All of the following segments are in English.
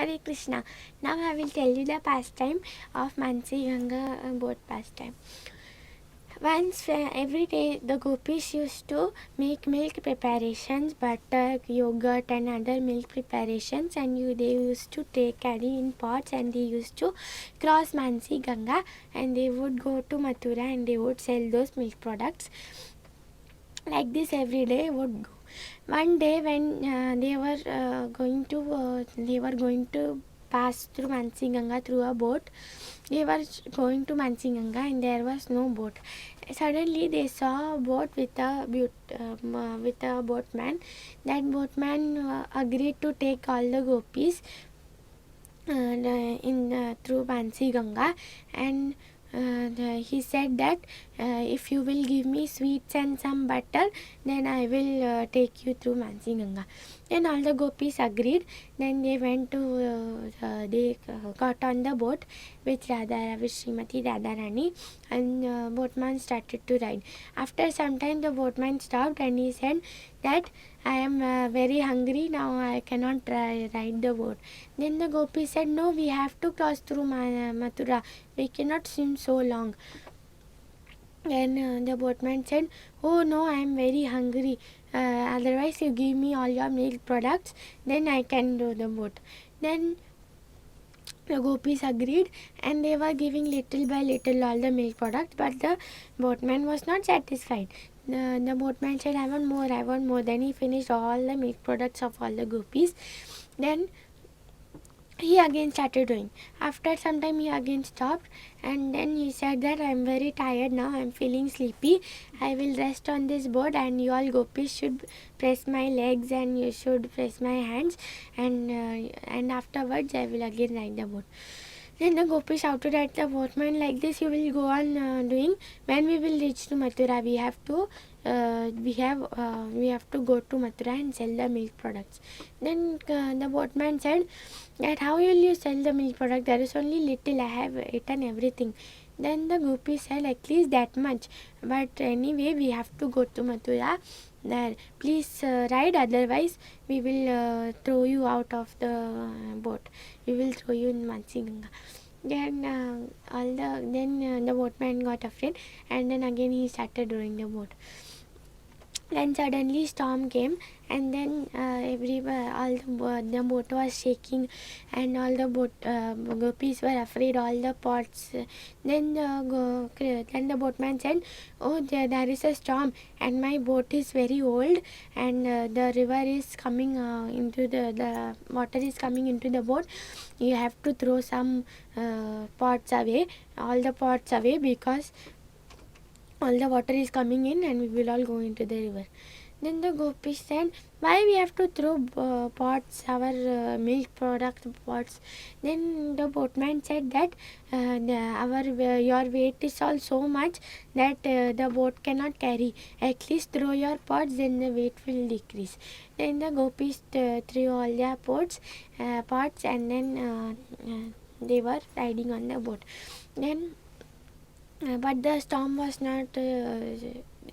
Hare Krishna. Now I will tell you the pastime of Mansi Ganga boat pastime. Once every day the gopis used to make milk preparations, butter, yogurt and other milk preparations, and they used to carry in pots, and they used to cross Mansi Ganga, and they would go to Mathura and they would sell those milk products. Like this every day would go. One day when they were going to pass through Mansi Ganga through a boat. They were going to Mansi Ganga and there was no boat. Suddenly they saw a boat with a boatman. That boatman agreed to take all the gopis through Mansi Ganga, and he said that if you will give me sweets and some butter, then I will take you through Mansi Ganga. Then all the gopis agreed. Then they went to they got on the boat with Srimati Radharani, and boatman started to ride. After some time the boatman stopped and he said that I am very hungry now, I cannot ride the boat. Then the gopi said, no, we have to cross through Mathura, we cannot swim so long. Then the boatman said, oh no, I am very hungry, otherwise you give me all your milk products, then I can do the boat. Then the gopis agreed and they were giving little by little all the milk products, but the boatman was not satisfied. The boatman said, I want more, I want more. Then he finished all the milk products of all the gopis. Then he again started doing. After some time he again stopped, and then he said that I am very tired now, I am feeling sleepy, I will rest on this boat, and you all gopis should press my legs and you should press my hands, and afterwards I will again ride the boat. Then the gopi shouted at the boatman, like this you will go on doing. When we will reach to Mathura, we have to go to Mathura and sell the milk products. Then the boatman said that how will you sell the milk product? There is only little, I have eaten everything. Then the gopi said, at least that much, but anyway we have to go to Mathura. There, please ride, otherwise we will throw you out of the boat. We will throw you in Mansi Ganga. Then the boatman got afraid, and then again he started rowing the boat. Then suddenly storm came, and then the boat was shaking, and all the gopis were afraid. All the pots. Then the boatman said, "Oh, there is a storm, and my boat is very old, and the river is coming into the water is coming into the boat. You have to throw some pots away, all the pots away, because all the water is coming in and we will all go into the river." Then the gopi said, why we have to throw pots, our milk product pots? Then the boatman said that your weight is all so much that the boat cannot carry. At least throw your pots, then the weight will decrease. Then the gopis threw all their pots, and then they were riding on the boat. Then but the storm was not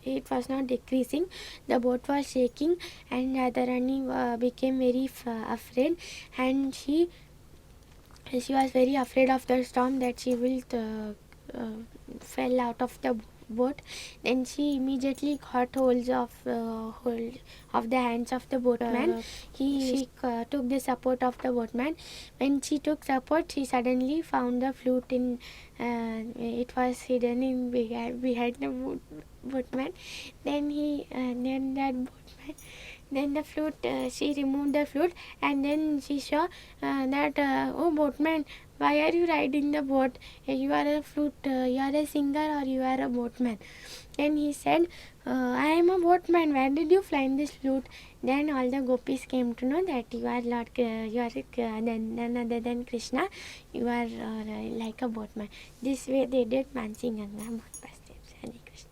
it was not decreasing. The boat was shaking, and Radharani became very afraid, and she was very afraid of the storm, that she will fell out of the boat. Then she immediately caught hold of the hands of the boatman. She took the support of the boatman. When she took support, she suddenly found the flute in it was hidden in behind the boatman. Then the flute, she removed the flute, and then she saw that oh boatman, why are you riding the boat? You are a flute, you are a singer, or you are a boatman? Then he said, I am a boatman. Where did you find this flute? Then all the gopis came to know that you are Lord, you are none other than Krishna. You are like a boatman. This way they did Mansi Ganga boat pastimes. Hare Krishna.